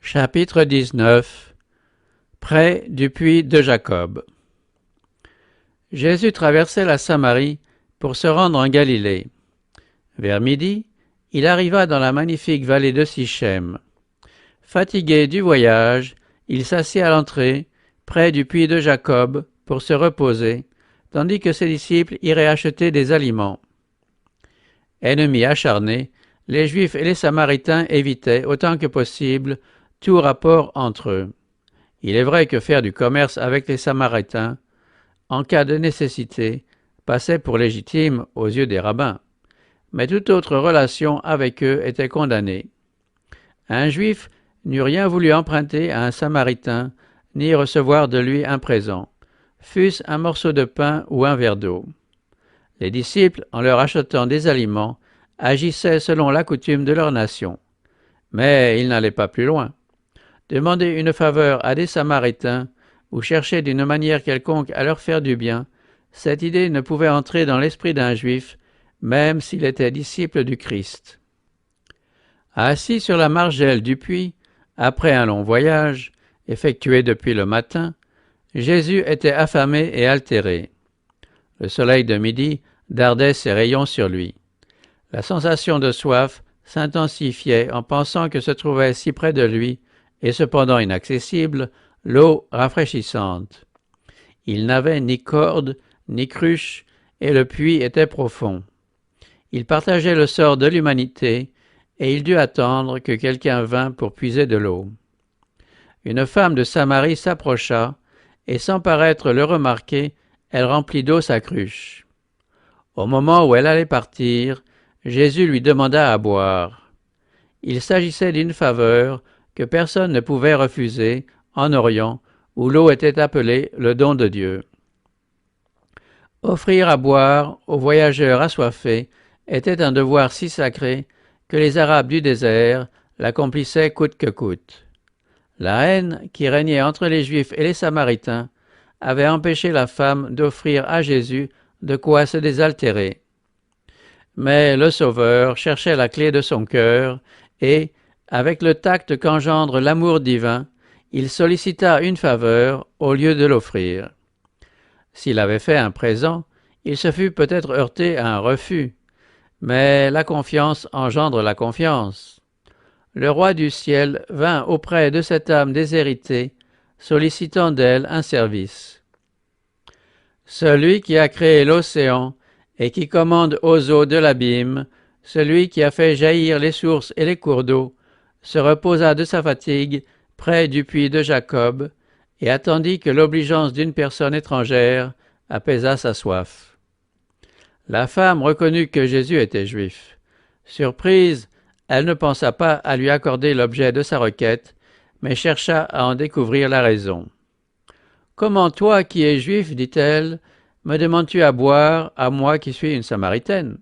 Chapitre 19. Près du puits de Jacob. Jésus traversait la Samarie pour se rendre en Galilée. Vers midi, il arriva dans la magnifique vallée de Sichem. Fatigué du voyage, il s'assit à l'entrée, près du puits de Jacob, pour se reposer, tandis que ses disciples iraient acheter des aliments. Ennemis acharnés, les Juifs et les Samaritains évitaient, autant que possible, tout rapport entre eux. Il est vrai que faire du commerce avec les Samaritains, en cas de nécessité, passait pour légitime aux yeux des rabbins, mais toute autre relation avec eux était condamnée. Un Juif n'eût rien voulu emprunter à un Samaritain, ni recevoir de lui un présent, fût-ce un morceau de pain ou un verre d'eau. Les disciples, en leur achetant des aliments, agissaient selon la coutume de leur nation. Mais ils n'allaient pas plus loin. Demander une faveur à des Samaritains ou chercher d'une manière quelconque à leur faire du bien, cette idée ne pouvait entrer dans l'esprit d'un Juif, même s'il était disciple du Christ. Assis sur la margelle du puits, après un long voyage, effectué depuis le matin, Jésus était affamé et altéré. Le soleil de midi dardait ses rayons sur lui. La sensation de soif s'intensifiait en pensant que se trouvait si près de lui, et cependant inaccessible, l'eau rafraîchissante. Il n'avait ni corde, ni cruche, et le puits était profond. Il partageait le sort de l'humanité, et il dut attendre que quelqu'un vînt pour puiser de l'eau. Une femme de Samarie s'approcha, et sans paraître le remarquer, elle remplit d'eau sa cruche. Au moment où elle allait partir, Jésus lui demanda à boire. Il s'agissait d'une faveur que personne ne pouvait refuser en Orient, où l'eau était appelée le don de Dieu. Offrir à boire aux voyageurs assoiffés était un devoir si sacré que les Arabes du désert l'accomplissaient coûte que coûte. La haine qui régnait entre les Juifs et les Samaritains avait empêché la femme d'offrir à Jésus de quoi se désaltérer. Mais le Sauveur cherchait la clé de son cœur et, avec le tact qu'engendre l'amour divin, il sollicita une faveur au lieu de l'offrir. S'il avait fait un présent, il se fût peut-être heurté à un refus, mais la confiance engendre la confiance. Le roi du ciel vint auprès de cette âme déshéritée, sollicitant d'elle un service. Celui qui a créé l'océan et qui commande aux eaux de l'abîme, celui qui a fait jaillir les sources et les cours d'eau, se reposa de sa fatigue près du puits de Jacob et attendit que l'obligeance d'une personne étrangère apaisât sa soif. La femme reconnut que Jésus était juif. Surprise, elle ne pensa pas à lui accorder l'objet de sa requête, mais chercha à en découvrir la raison. « Comment toi qui es juif, dit-elle, me demandes-tu à boire, à moi qui suis une Samaritaine ?»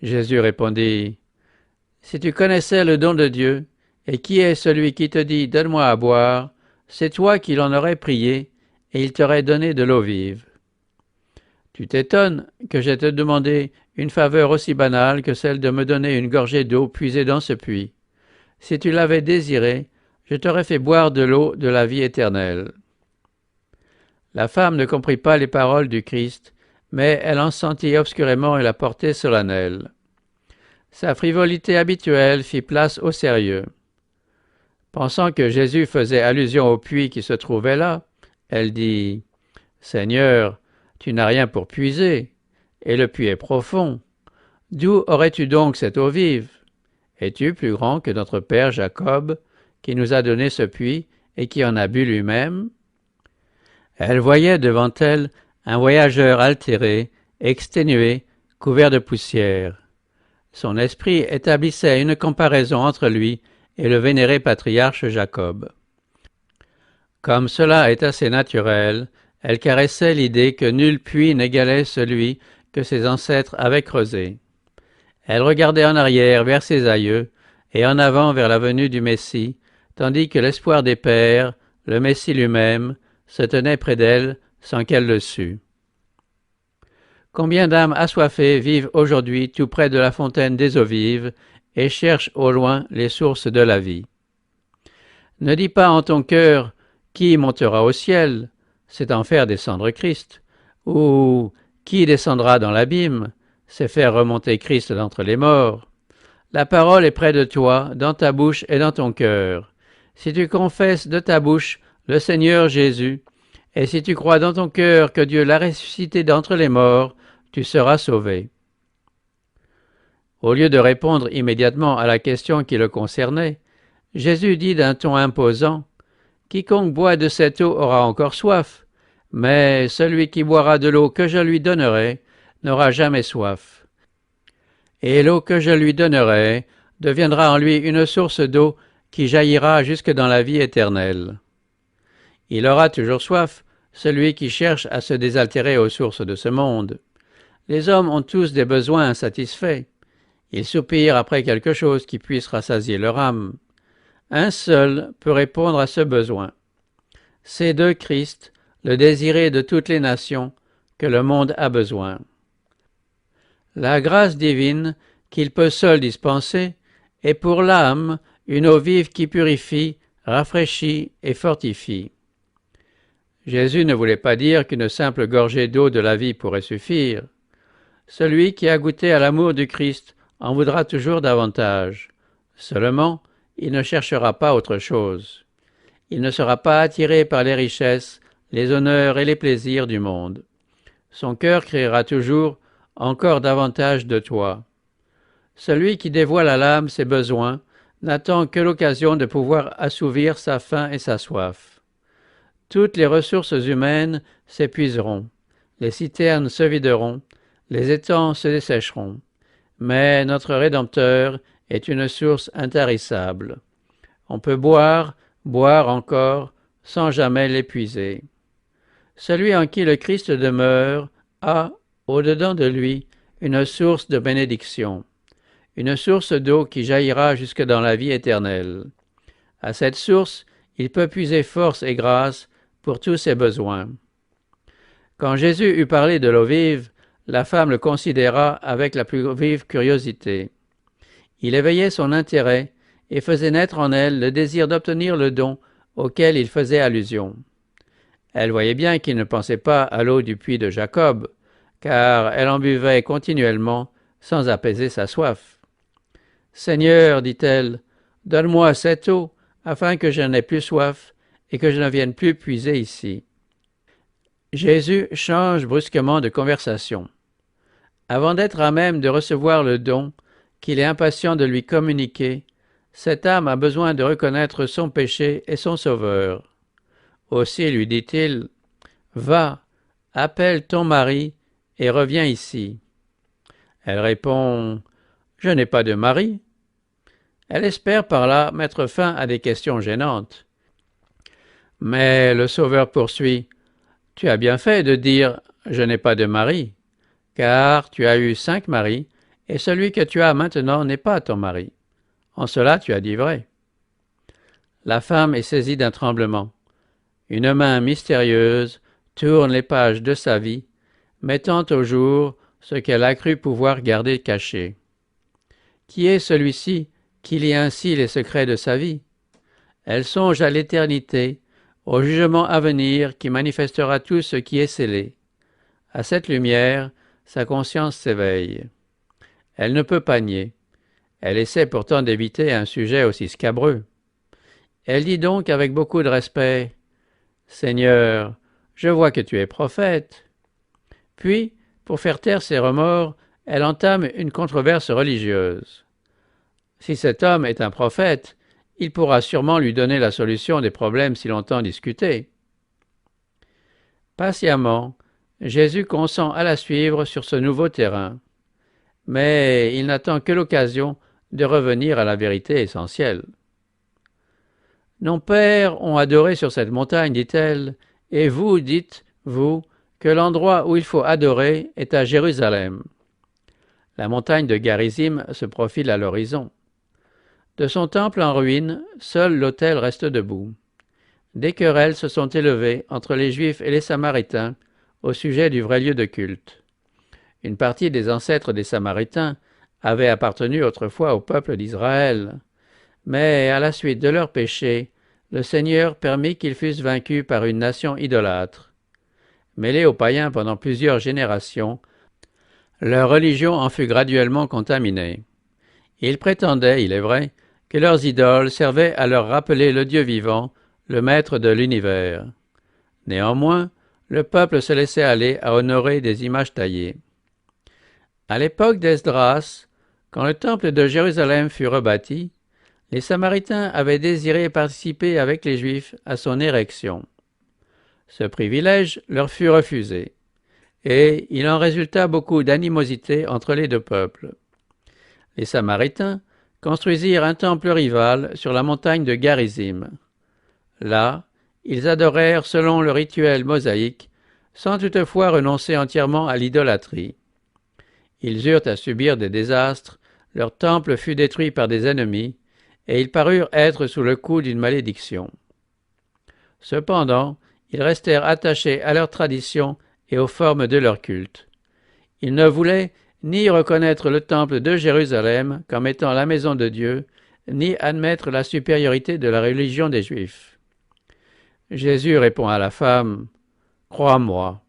Jésus répondit, « Si tu connaissais le don de Dieu, et qui est celui qui te dit « Donne-moi à boire », c'est toi qui l'en aurais prié, et il t'aurait donné de l'eau vive. Tu t'étonnes que j'aie te demandé une faveur aussi banale que celle de me donner une gorgée d'eau puisée dans ce puits. Si tu l'avais désiré, je t'aurais fait boire de l'eau de la vie éternelle. » La femme ne comprit pas les paroles du Christ, mais elle en sentit obscurément la portée solennelle. Sa frivolité habituelle fit place au sérieux. Pensant que Jésus faisait allusion au puits qui se trouvait là, elle dit « Seigneur, tu n'as rien pour puiser, et le puits est profond. D'où aurais-tu donc cette eau vive? Es-tu plus grand que notre père Jacob, qui nous a donné ce puits et qui en a bu lui-même ?» Elle voyait devant elle un voyageur altéré, exténué, couvert de poussière. Son esprit établissait une comparaison entre lui et le vénéré patriarche Jacob. Comme cela est assez naturel, elle caressait l'idée que nul puits n'égalait celui que ses ancêtres avaient creusé. Elle regardait en arrière vers ses aïeux et en avant vers la venue du Messie, tandis que l'espoir des pères, le Messie lui-même, se tenait près d'elle sans qu'elle le sût. Combien d'âmes assoiffées vivent aujourd'hui tout près de la fontaine des eaux vives et cherchent au loin les sources de la vie. Ne dis pas en ton cœur qui montera au ciel, c'est en faire descendre Christ, ou qui descendra dans l'abîme, c'est faire remonter Christ d'entre les morts. La parole est près de toi, dans ta bouche et dans ton cœur. Si tu confesses de ta bouche le Seigneur Jésus, et si tu crois dans ton cœur que Dieu l'a ressuscité d'entre les morts, tu seras sauvé. Au lieu de répondre immédiatement à la question qui le concernait, Jésus dit d'un ton imposant, « Quiconque boit de cette eau aura encore soif, mais celui qui boira de l'eau que je lui donnerai n'aura jamais soif. Et l'eau que je lui donnerai deviendra en lui une source d'eau qui jaillira jusque dans la vie éternelle. » Il aura toujours soif, celui qui cherche à se désaltérer aux sources de ce monde. Les hommes ont tous des besoins insatisfaits. Ils soupirent après quelque chose qui puisse rassasier leur âme. Un seul peut répondre à ce besoin. C'est de Christ, le désiré de toutes les nations, que le monde a besoin. La grâce divine, qu'il peut seul dispenser, est pour l'âme une eau vive qui purifie, rafraîchit et fortifie. Jésus ne voulait pas dire qu'une simple gorgée d'eau de la vie pourrait suffire. Celui qui a goûté à l'amour du Christ en voudra toujours davantage. Seulement, il ne cherchera pas autre chose. Il ne sera pas attiré par les richesses, les honneurs et les plaisirs du monde. Son cœur criera toujours « encore davantage de toi ». Celui qui dévoile à l'âme ses besoins n'attend que l'occasion de pouvoir assouvir sa faim et sa soif. Toutes les ressources humaines s'épuiseront, les citernes se videront, les étangs se dessécheront. Mais notre Rédempteur est une source intarissable. On peut boire, boire encore, sans jamais l'épuiser. Celui en qui le Christ demeure a, au-dedans de lui, une source de bénédiction, une source d'eau qui jaillira jusque dans la vie éternelle. À cette source, il peut puiser force et grâce pour tous ses besoins. Quand Jésus eut parlé de l'eau vive, la femme le considéra avec la plus vive curiosité. Il éveillait son intérêt et faisait naître en elle le désir d'obtenir le don auquel il faisait allusion. Elle voyait bien qu'il ne pensait pas à l'eau du puits de Jacob, car elle en buvait continuellement sans apaiser sa soif. « Seigneur, dit-elle, donne-moi cette eau, afin que je n'aie plus soif et que je ne vienne plus puiser ici. » Jésus change brusquement de conversation. Avant d'être à même de recevoir le don qu'il est impatient de lui communiquer, cette âme a besoin de reconnaître son péché et son Sauveur. Aussi lui dit-il, « Va, appelle ton mari et reviens ici. » Elle répond, « Je n'ai pas de mari. » Elle espère par là mettre fin à des questions gênantes. Mais le Sauveur poursuit, « Tu as bien fait de dire « Je n'ai pas de mari », car tu as eu 5 maris, et celui que tu as maintenant n'est pas ton mari. En cela tu as dit vrai. » La femme est saisie d'un tremblement. Une main mystérieuse tourne les pages de sa vie, mettant au jour ce qu'elle a cru pouvoir garder caché. Qui est celui-ci qui lit ainsi les secrets de sa vie? Elle songe à l'éternité, au jugement à venir qui manifestera tout ce qui est scellé. À cette lumière, sa conscience s'éveille. Elle ne peut pas nier. Elle essaie pourtant d'éviter un sujet aussi scabreux. Elle dit donc avec beaucoup de respect, « Seigneur, je vois que tu es prophète. » Puis, pour faire taire ses remords, elle entame une controverse religieuse. Si cet homme est un prophète, il pourra sûrement lui donner la solution des problèmes si longtemps discutés. Patiemment, Jésus consent à la suivre sur ce nouveau terrain, mais il n'attend que l'occasion de revenir à la vérité essentielle. « Nos pères ont adoré sur cette montagne, dit-elle, et vous dites, vous, que l'endroit où il faut adorer est à Jérusalem. » La montagne de Garizim se profile à l'horizon. De son temple en ruine, seul l'autel reste debout. Des querelles se sont élevées entre les Juifs et les Samaritains au sujet du vrai lieu de culte. Une partie des ancêtres des Samaritains avait appartenu autrefois au peuple d'Israël, mais à la suite de leurs péchés, le Seigneur permit qu'ils fussent vaincus par une nation idolâtre. Mêlés aux païens pendant plusieurs générations, leur religion en fut graduellement contaminée. Ils prétendaient, il est vrai, que leurs idoles servaient à leur rappeler le Dieu vivant, le maître de l'univers. Néanmoins, le peuple se laissait aller à honorer des images taillées. À l'époque d'Esdras, quand le temple de Jérusalem fut rebâti, les Samaritains avaient désiré participer avec les Juifs à son érection. Ce privilège leur fut refusé, et il en résulta beaucoup d'animosité entre les deux peuples. Les Samaritains construisirent un temple rival sur la montagne de Garizim. Là, ils adorèrent selon le rituel mosaïque, sans toutefois renoncer entièrement à l'idolâtrie. Ils eurent à subir des désastres, leur temple fut détruit par des ennemis, et ils parurent être sous le coup d'une malédiction. Cependant, ils restèrent attachés à leurs traditions et aux formes de leur culte. Ils ne voulaient ni reconnaître le temple de Jérusalem comme étant la maison de Dieu, ni admettre la supériorité de la religion des Juifs. Jésus répond à la femme, « Crois-moi,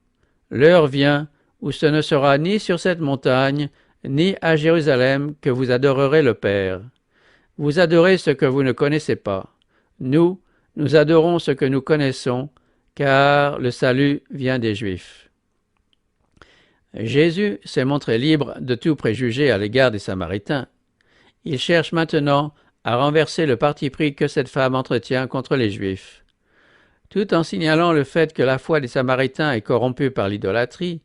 l'heure vient où ce ne sera ni sur cette montagne, ni à Jérusalem que vous adorerez le Père. Vous adorez ce que vous ne connaissez pas. Nous adorons ce que nous connaissons, car le salut vient des Juifs. » Jésus s'est montré libre de tout préjugé à l'égard des Samaritains. Il cherche maintenant à renverser le parti pris que cette femme entretient contre les Juifs. Tout en signalant le fait que la foi des Samaritains est corrompue par l'idolâtrie,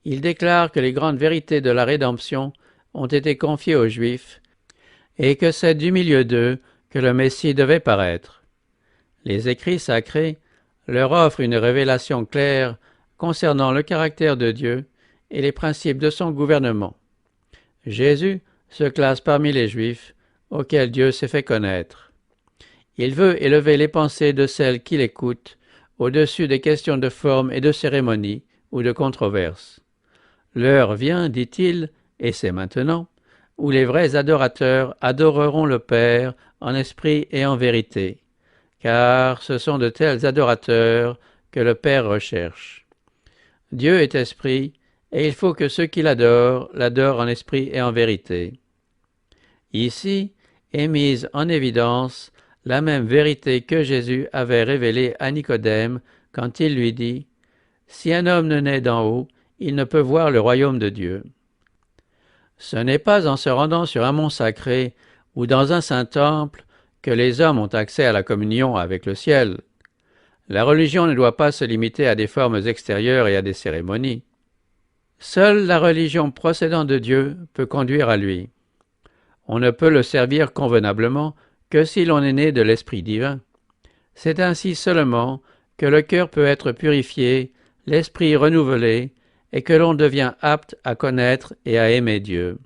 il déclare que les grandes vérités de la rédemption ont été confiées aux Juifs et que c'est du milieu d'eux que le Messie devait paraître. Les écrits sacrés leur offrent une révélation claire concernant le caractère de Dieu et les principes de son gouvernement. Jésus se classe parmi les Juifs auxquels Dieu s'est fait connaître. Il veut élever les pensées de celles qui l'écoutent au-dessus des questions de forme et de cérémonie ou de controverse. L'heure vient, dit-il, et c'est maintenant, où les vrais adorateurs adoreront le Père en esprit et en vérité, car ce sont de tels adorateurs que le Père recherche. Dieu est esprit, et il faut que ceux qui l'adorent en esprit et en vérité. Ici est mise en évidence la même vérité que Jésus avait révélée à Nicodème quand il lui dit « Si un homme ne naît d'en haut, il ne peut voir le royaume de Dieu. » Ce n'est pas en se rendant sur un mont sacré ou dans un saint temple que les hommes ont accès à la communion avec le ciel. La religion ne doit pas se limiter à des formes extérieures et à des cérémonies. Seule la religion procédant de Dieu peut conduire à lui. On ne peut le servir convenablement que si l'on est né de l'Esprit divin. C'est ainsi seulement que le cœur peut être purifié, l'esprit renouvelé, et que l'on devient apte à connaître et à aimer Dieu.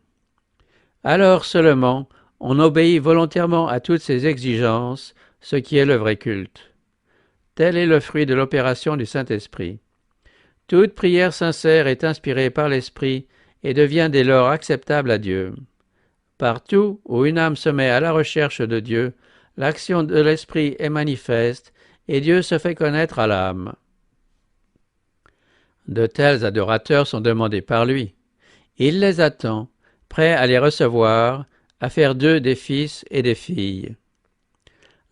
Alors seulement, on obéit volontairement à toutes ces exigences, ce qui est le vrai culte. Tel est le fruit de l'opération du Saint-Esprit. Toute prière sincère est inspirée par l'Esprit et devient dès lors acceptable à Dieu. Partout où une âme se met à la recherche de Dieu, l'action de l'Esprit est manifeste et Dieu se fait connaître à l'âme. De tels adorateurs sont demandés par lui. Il les attend, prêt à les recevoir, à faire d'eux des fils et des filles.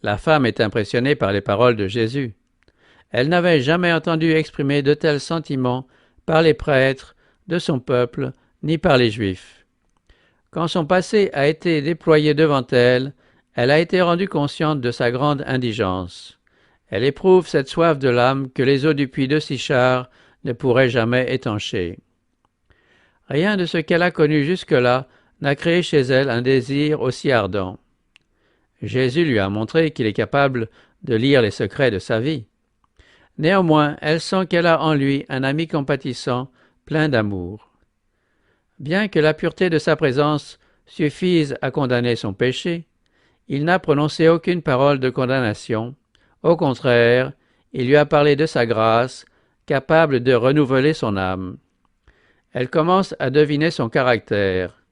La femme est impressionnée par les paroles de Jésus. Elle n'avait jamais entendu exprimer de tels sentiments par les prêtres de son peuple, ni par les Juifs. Quand son passé a été déployé devant elle, elle a été rendue consciente de sa grande indigence. Elle éprouve cette soif de l'âme que les eaux du puits de Sichar ne pourraient jamais étancher. Rien de ce qu'elle a connu jusque-là n'a créé chez elle un désir aussi ardent. Jésus lui a montré qu'il est capable de lire les secrets de sa vie. Néanmoins, elle sent qu'elle a en lui un ami compatissant, plein d'amour. Bien que la pureté de sa présence suffise à condamner son péché, il n'a prononcé aucune parole de condamnation. Au contraire, il lui a parlé de sa grâce, capable de renouveler son âme. Elle commence à deviner son caractère.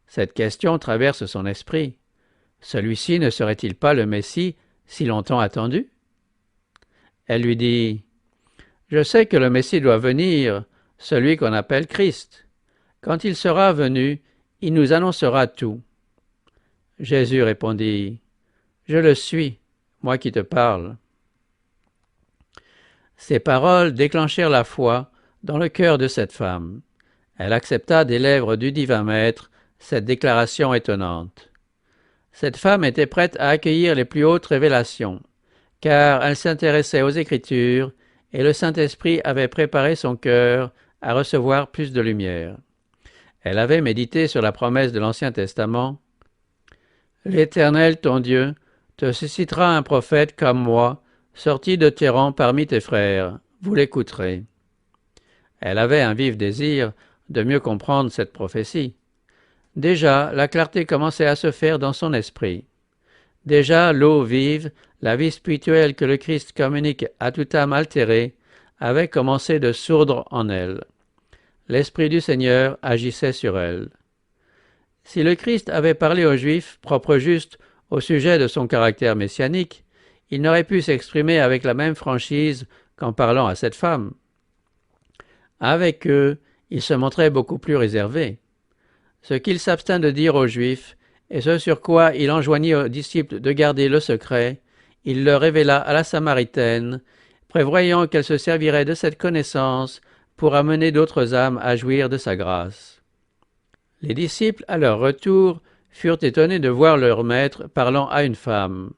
Cette question traverse son esprit. Celui-ci ne serait-il pas le Messie si longtemps attendu? Elle lui dit, je sais que le Messie doit venir, celui qu'on appelle Christ. Quand il sera venu, il nous annoncera tout. Jésus répondit, je le suis, moi qui te parle. Ces paroles déclenchèrent la foi dans le cœur de cette femme. Elle accepta des lèvres du divin Maître cette déclaration étonnante. Cette femme était prête à accueillir les plus hautes révélations, car elle s'intéressait aux Écritures et le Saint-Esprit avait préparé son cœur à recevoir plus de lumière. Elle avait médité sur la promesse de l'Ancien Testament. « L'Éternel, ton Dieu, te suscitera un prophète comme moi, sorti de tes rangs parmi tes frères. Vous l'écouterez. » Elle avait un vif désir de mieux comprendre cette prophétie. Déjà, la clarté commençait à se faire dans son esprit. Déjà, l'eau vive, la vie spirituelle que le Christ communique à toute âme altérée, avait commencé de sourdre en elle. L'Esprit du Seigneur agissait sur elle. Si le Christ avait parlé aux Juifs, propres juste, au sujet de son caractère messianique, il n'aurait pu s'exprimer avec la même franchise qu'en parlant à cette femme. Avec eux, il se montrait beaucoup plus réservé. Ce qu'il s'abstint de dire aux Juifs, et ce sur quoi il enjoignit aux disciples de garder le secret, il le révéla à la Samaritaine, prévoyant qu'elle se servirait de cette connaissance pour amener d'autres âmes à jouir de sa grâce. Les disciples, à leur retour, furent étonnés de voir leur maître parlant à une femme.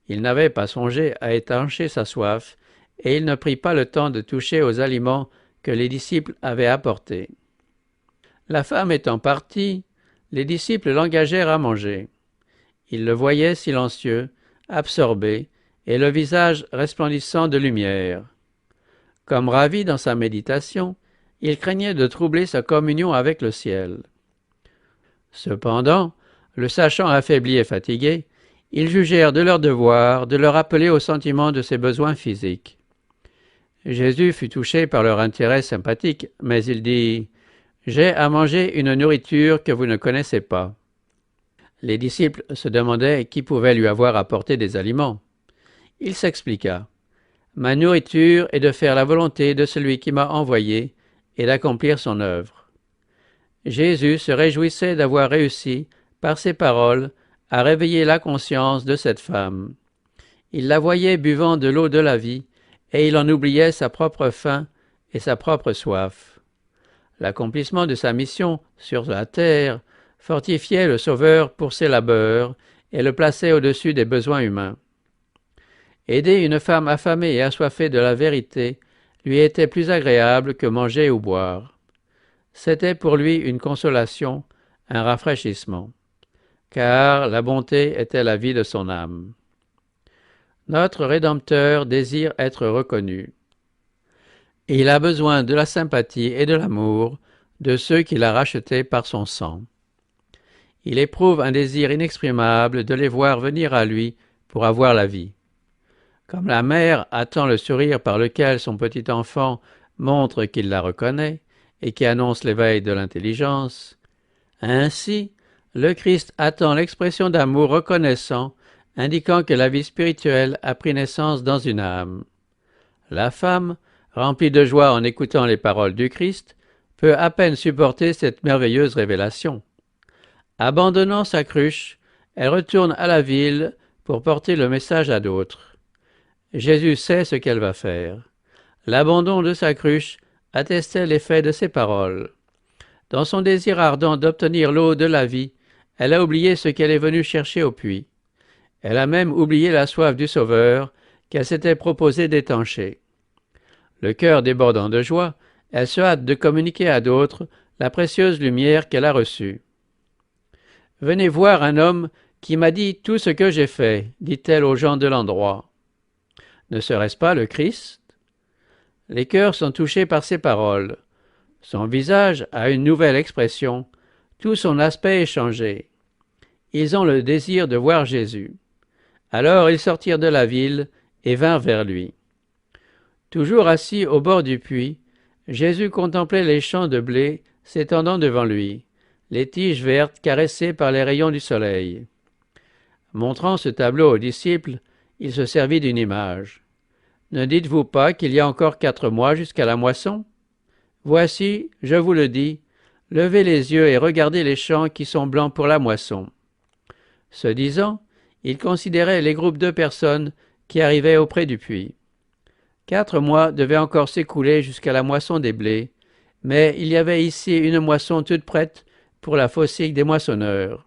Il n'avait pas songé à étancher sa soif, et il ne prit pas le temps de toucher aux aliments que les disciples avaient apportés. La femme étant partie, les disciples l'engagèrent à manger. Ils le voyaient silencieux, absorbé, et le visage resplendissant de lumière. Comme ravi dans sa méditation, il craignait de troubler sa communion avec le ciel. Cependant, le sachant affaibli et fatigué, ils jugèrent de leur devoir de le rappeler au sentiment de ses besoins physiques. Jésus fut touché par leur intérêt sympathique, mais il dit « J'ai à manger une nourriture que vous ne connaissez pas. » Les disciples se demandaient qui pouvait lui avoir apporté des aliments. Il s'expliqua. « Ma nourriture est de faire la volonté de celui qui m'a envoyé et d'accomplir son œuvre. » Jésus se réjouissait d'avoir réussi, par ses paroles, à réveiller la conscience de cette femme. Il la voyait buvant de l'eau de la vie, et il en oubliait sa propre faim et sa propre soif. L'accomplissement de sa mission sur la terre fortifiait le Sauveur pour ses labeurs et le plaçait au-dessus des besoins humains. Aider une femme affamée et assoiffée de la vérité lui était plus agréable que manger ou boire. C'était pour lui une consolation, un rafraîchissement, car la bonté était la vie de son âme. Notre Rédempteur désire être reconnu. Il a besoin de la sympathie et de l'amour de ceux qu'il a rachetés par son sang. Il éprouve un désir inexprimable de les voir venir à lui pour avoir la vie. Comme la mère attend le sourire par lequel son petit enfant montre qu'il la reconnaît et qui annonce l'éveil de l'intelligence, ainsi le Christ attend l'expression d'amour reconnaissant indiquant que la vie spirituelle a pris naissance dans une âme. La femme, remplie de joie en écoutant les paroles du Christ, peut à peine supporter cette merveilleuse révélation. Abandonnant sa cruche, elle retourne à la ville pour porter le message à d'autres. Jésus sait ce qu'elle va faire. L'abandon de sa cruche attestait l'effet de ses paroles. Dans son désir ardent d'obtenir l'eau de la vie, elle a oublié ce qu'elle est venue chercher au puits. Elle a même oublié la soif du Sauveur qu'elle s'était proposé d'étancher. Le cœur débordant de joie, elle se hâte de communiquer à d'autres la précieuse lumière qu'elle a reçue. « Venez voir un homme qui m'a dit tout ce que j'ai fait, dit-elle aux gens de l'endroit. Ne serait-ce pas le Christ? Les cœurs sont touchés par ces paroles. Son visage a une nouvelle expression, tout son aspect est changé. Ils ont le désir de voir Jésus. Alors ils sortirent de la ville et vinrent vers lui. Toujours assis au bord du puits, Jésus contemplait les champs de blé s'étendant devant lui, les tiges vertes caressées par les rayons du soleil. Montrant ce tableau aux disciples, il se servit d'une image. Ne dites-vous pas qu'il y a encore 4 mois jusqu'à la moisson? Voici, je vous le dis, levez les yeux et regardez les champs qui sont blancs pour la moisson. Ce disant, il considérait les groupes de personnes qui arrivaient auprès du puits. 4 mois devaient encore s'écouler jusqu'à la moisson des blés, mais il y avait ici une moisson toute prête pour la faucille des moissonneurs.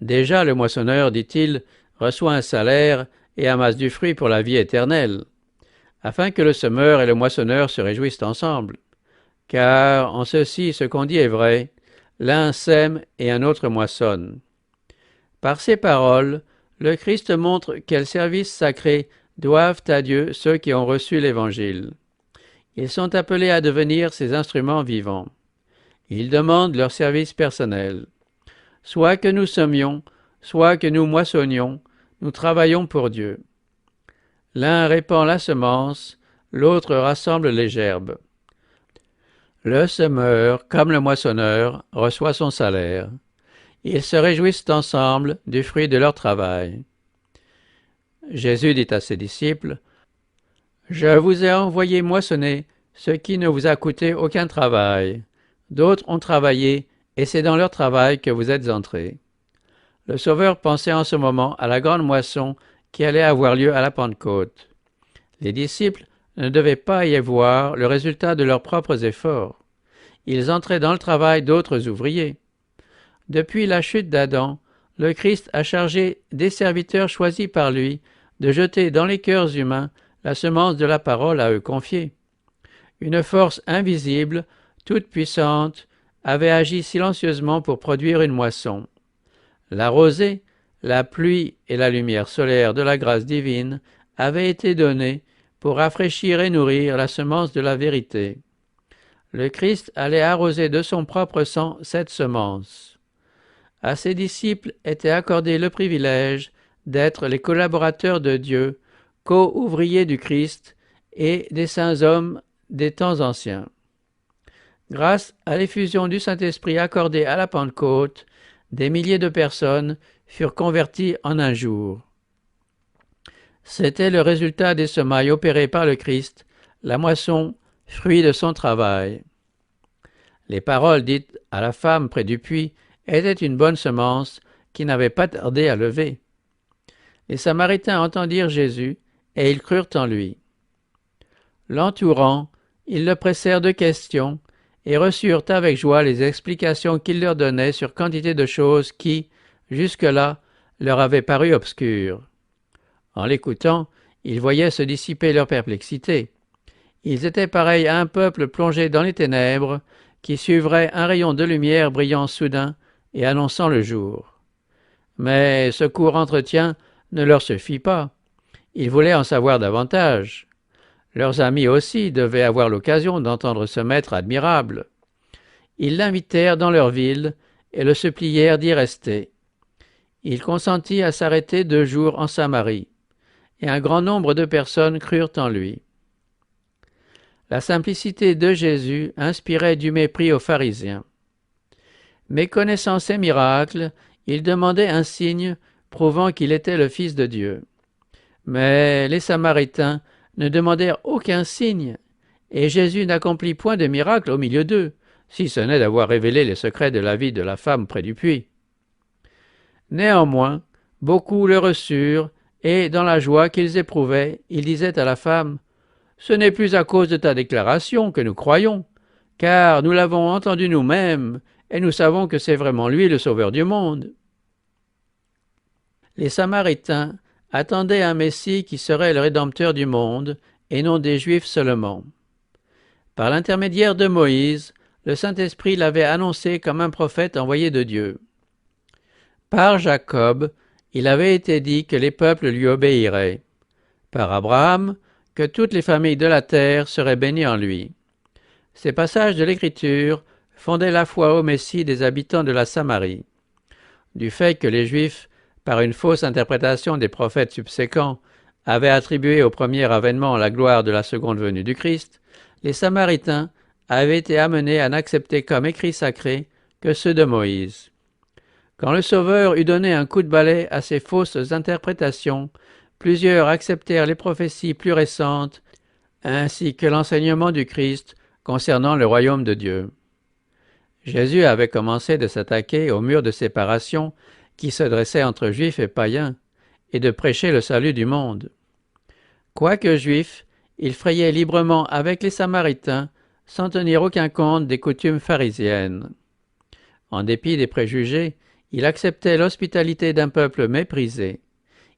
Déjà le moissonneur, dit-il, reçoit un salaire et amasse du fruit pour la vie éternelle, afin que le semeur et le moissonneur se réjouissent ensemble. Car en ceci ce qu'on dit est vrai, l'un sème et un autre moissonne. Par ces paroles, le Christ montre quel service sacré doivent à Dieu ceux qui ont reçu l'Évangile. Ils sont appelés à devenir ses instruments vivants. Il demande leur service personnel. Soit que nous semions, soit que nous moissonnions, nous travaillons pour Dieu. L'un répand la semence, l'autre rassemble les gerbes. Le semeur, comme le moissonneur, reçoit son salaire. Ils se réjouissent ensemble du fruit de leur travail. Jésus dit à ses disciples, « Je vous ai envoyé moissonner ce qui ne vous a coûté aucun travail. D'autres ont travaillé, et c'est dans leur travail que vous êtes entrés. » Le Sauveur pensait en ce moment à la grande moisson qui allait avoir lieu à la Pentecôte. Les disciples ne devaient pas y voir le résultat de leurs propres efforts. Ils entraient dans le travail d'autres ouvriers. Depuis la chute d'Adam, le Christ a chargé des serviteurs choisis par lui de jeter dans les cœurs humains la semence de la parole à eux confiée. Une force invisible, toute puissante, avait agi silencieusement pour produire une moisson. La rosée, la pluie et la lumière solaire de la grâce divine avaient été données pour rafraîchir et nourrir la semence de la vérité. Le Christ allait arroser de son propre sang cette semence. À ses disciples était accordé le privilège d'être les collaborateurs de Dieu, co-ouvriers du Christ et des saints hommes des temps anciens. Grâce à l'effusion du Saint-Esprit accordée à la Pentecôte, des milliers de personnes furent converties en un jour. C'était le résultat des semailles opérées par le Christ, la moisson, fruit de son travail. Les paroles dites à la femme près du puits étaient une bonne semence qui n'avait pas tardé à lever. Les Samaritains entendirent Jésus et ils crurent en lui. L'entourant, ils le pressèrent de questions et reçurent avec joie les explications qu'il leur donnait sur quantité de choses qui, jusque-là, leur avaient paru obscures. En l'écoutant, ils voyaient se dissiper leur perplexité. Ils étaient pareils à un peuple plongé dans les ténèbres qui suivrait un rayon de lumière brillant soudain et annonçant le jour. Mais ce court entretien ne leur suffit pas. Ils voulaient en savoir davantage. Leurs amis aussi devaient avoir l'occasion d'entendre ce maître admirable. Ils l'invitèrent dans leur ville et le supplièrent d'y rester. Il consentit à s'arrêter 2 jours en Samarie, et un grand nombre de personnes crurent en lui. La simplicité de Jésus inspirait du mépris aux pharisiens. Méconnaissant ses miracles, ils demandaient un signe prouvant qu'il était le Fils de Dieu. Mais les Samaritains ne demandèrent aucun signe, et Jésus n'accomplit point de miracle au milieu d'eux, si ce n'est d'avoir révélé les secrets de la vie de la femme près du puits. Néanmoins, beaucoup le reçurent, et dans la joie qu'ils éprouvaient, ils disaient à la femme, « Ce n'est plus à cause de ta déclaration que nous croyons, car nous l'avons entendu nous-mêmes, et nous savons que c'est vraiment lui le Sauveur du monde. » Les Samaritains attendaient un Messie qui serait le Rédempteur du monde, et non des Juifs seulement. Par l'intermédiaire de Moïse, le Saint-Esprit l'avait annoncé comme un prophète envoyé de Dieu. Par Jacob, il avait été dit que les peuples lui obéiraient. Par Abraham, que toutes les familles de la terre seraient bénies en lui. Ces passages de l'Écriture fondaient la foi au Messie des habitants de la Samarie. Du fait que les Juifs, par une fausse interprétation des prophètes subséquents, avaient attribué au premier avènement la gloire de la seconde venue du Christ, les Samaritains avaient été amenés à n'accepter comme écrits sacrés que ceux de Moïse. Quand le Sauveur eut donné un coup de balai à ces fausses interprétations, plusieurs acceptèrent les prophéties plus récentes, ainsi que l'enseignement du Christ concernant le royaume de Dieu. Jésus avait commencé de s'attaquer au mur de séparation qui se dressait entre Juifs et païens, et de prêcher le salut du monde. Quoique Juif, il frayait librement avec les Samaritains, sans tenir aucun compte des coutumes pharisiennes. En dépit des préjugés, il acceptait l'hospitalité d'un peuple méprisé.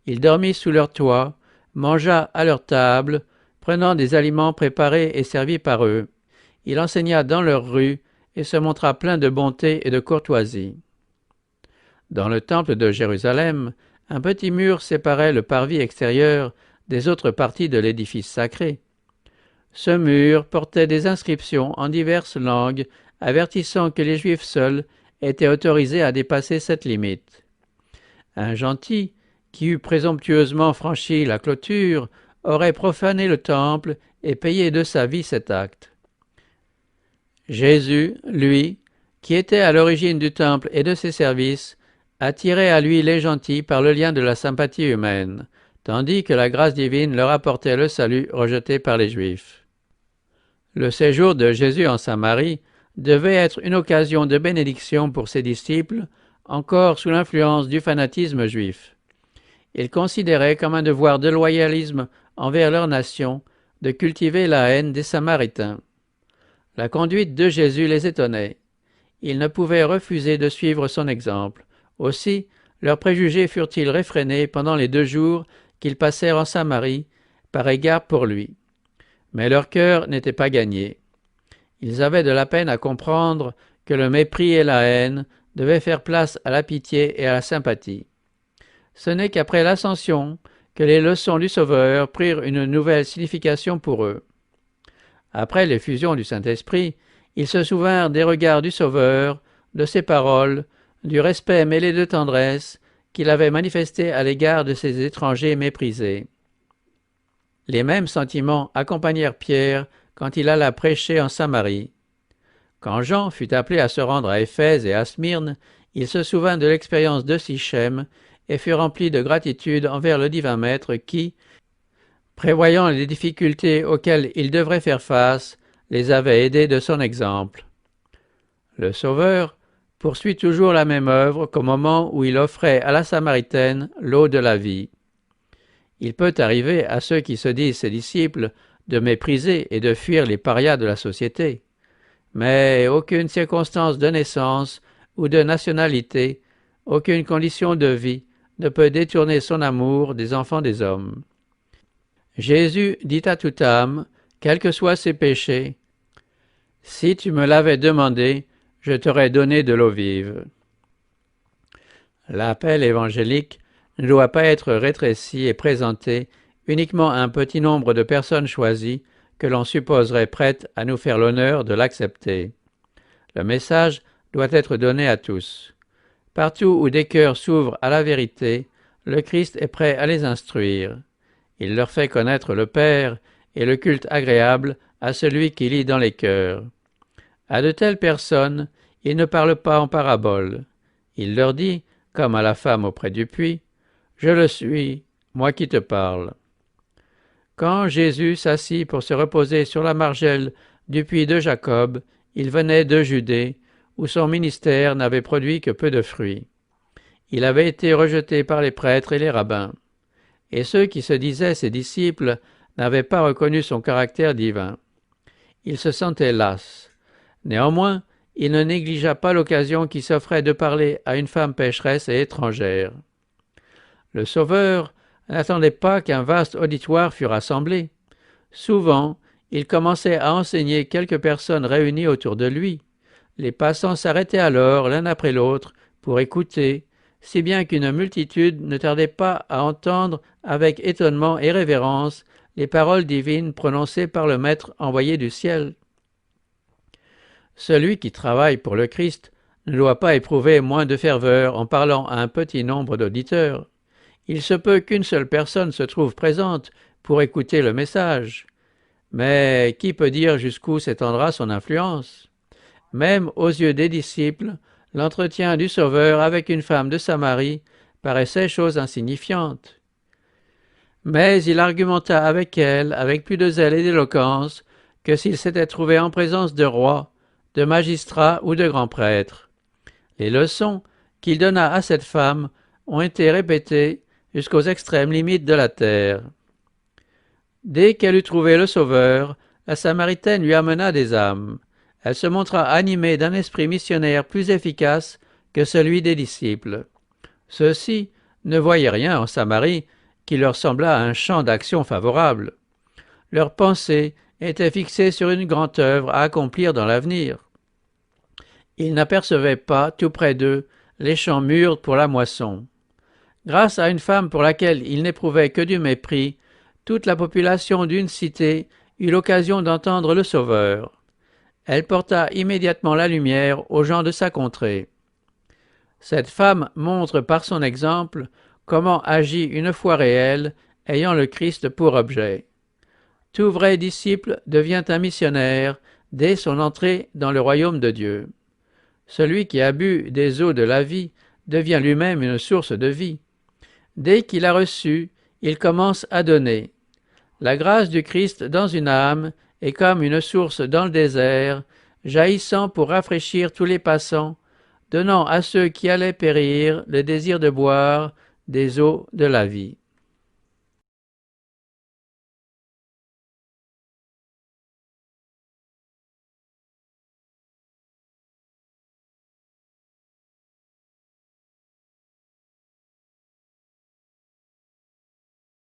Il dormit sous leur toit, mangea à leur table, prenant des aliments préparés et servis par eux. Il enseigna dans leurs rues et se montra plein de bonté et de courtoisie. Dans le temple de Jérusalem, un petit mur séparait le parvis extérieur des autres parties de l'édifice sacré. Ce mur portait des inscriptions en diverses langues, avertissant que les Juifs seuls étaient autorisés à dépasser cette limite. Un gentil, qui eût présomptueusement franchi la clôture, aurait profané le temple et payé de sa vie cet acte. Jésus, lui, qui était à l'origine du temple et de ses services, attirait à lui les gentils par le lien de la sympathie humaine, tandis que la grâce divine leur apportait le salut rejeté par les Juifs. Le séjour de Jésus en Samarie devait être une occasion de bénédiction pour ses disciples, encore sous l'influence du fanatisme juif. Ils considéraient comme un devoir de loyalisme envers leur nation de cultiver la haine des Samaritains. La conduite de Jésus les étonnait. Ils ne pouvaient refuser de suivre son exemple. Aussi, leurs préjugés furent-ils réfrénés pendant les 2 jours qu'ils passèrent en Samarie, par égard pour lui. Mais leur cœur n'était pas gagné. Ils avaient de la peine à comprendre que le mépris et la haine devaient faire place à la pitié et à la sympathie. Ce n'est qu'après l'Ascension que les leçons du Sauveur prirent une nouvelle signification pour eux. Après l'effusion du Saint-Esprit, ils se souvinrent des regards du Sauveur, de ses paroles, du respect mêlé de tendresse qu'il avait manifesté à l'égard de ces étrangers méprisés. Les mêmes sentiments accompagnèrent Pierre quand il alla prêcher en Samarie. Quand Jean fut appelé à se rendre à Éphèse et à Smyrne, il se souvint de l'expérience de Sichem et fut rempli de gratitude envers le divin Maître qui, prévoyant les difficultés auxquelles il devrait faire face, les avait aidés de son exemple. Le Sauveur poursuit toujours la même œuvre qu'au moment où il offrait à la Samaritaine l'eau de la vie. Il peut arriver à ceux qui se disent ses disciples de mépriser et de fuir les parias de la société, mais aucune circonstance de naissance ou de nationalité, aucune condition de vie ne peut détourner son amour des enfants des hommes. Jésus dit à toute âme, quels que soient ses péchés, « Si tu me l'avais demandé, je t'aurais donné de l'eau vive. » L'appel évangélique ne doit pas être rétréci et présenté uniquement à un petit nombre de personnes choisies que l'on supposerait prêtes à nous faire l'honneur de l'accepter. Le message doit être donné à tous. Partout où des cœurs s'ouvrent à la vérité, le Christ est prêt à les instruire. Il leur fait connaître le Père et le culte agréable à celui qui lit dans les cœurs. À de telles personnes, il ne parle pas en parabole. Il leur dit, comme à la femme auprès du puits, « Je le suis, moi qui te parle. » Quand Jésus s'assit pour se reposer sur la margelle du puits de Jacob, il venait de Judée, où son ministère n'avait produit que peu de fruits. Il avait été rejeté par les prêtres et les rabbins. Et ceux qui se disaient ses disciples n'avaient pas reconnu son caractère divin. Il se sentait las. Néanmoins, il ne négligea pas l'occasion qui s'offrait de parler à une femme pécheresse et étrangère. Le Sauveur n'attendait pas qu'un vaste auditoire fût rassemblé. Souvent, il commençait à enseigner quelques personnes réunies autour de lui. Les passants s'arrêtaient alors l'un après l'autre pour écouter, si bien qu'une multitude ne tardait pas à entendre avec étonnement et révérence les paroles divines prononcées par le Maître envoyé du ciel. Celui qui travaille pour le Christ ne doit pas éprouver moins de ferveur en parlant à un petit nombre d'auditeurs. Il se peut qu'une seule personne se trouve présente pour écouter le message. Mais qui peut dire jusqu'où s'étendra son influence? Même aux yeux des disciples, l'entretien du Sauveur avec une femme de Samarie paraissait chose insignifiante. Mais il argumenta avec elle, avec plus de zèle et d'éloquence, que s'il s'était trouvé en présence de rois, de magistrats ou de grands prêtres. Les leçons qu'il donna à cette femme ont été répétées jusqu'aux extrêmes limites de la terre. Dès qu'elle eut trouvé le Sauveur, la Samaritaine lui amena des âmes. Elle se montra animée d'un esprit missionnaire plus efficace que celui des disciples. Ceux-ci ne voyaient rien en Samarie qui leur semblât un champ d'action favorable. Leurs pensées étaient fixées sur une grande œuvre à accomplir dans l'avenir. Ils n'apercevaient pas, tout près d'eux, les champs mûrs pour la moisson. Grâce à une femme pour laquelle ils n'éprouvaient que du mépris, toute la population d'une cité eut l'occasion d'entendre le Sauveur. Elle porta immédiatement la lumière aux gens de sa contrée. Cette femme montre par son exemple comment agit une foi réelle ayant le Christ pour objet. Tout vrai disciple devient un missionnaire dès son entrée dans le royaume de Dieu. Celui qui a bu des eaux de la vie devient lui-même une source de vie. Dès qu'il a reçu, il commence à donner. La grâce du Christ dans une âme est comme une source dans le désert, jaillissant pour rafraîchir tous les passants, donnant à ceux qui allaient périr le désir de boire des eaux de la vie.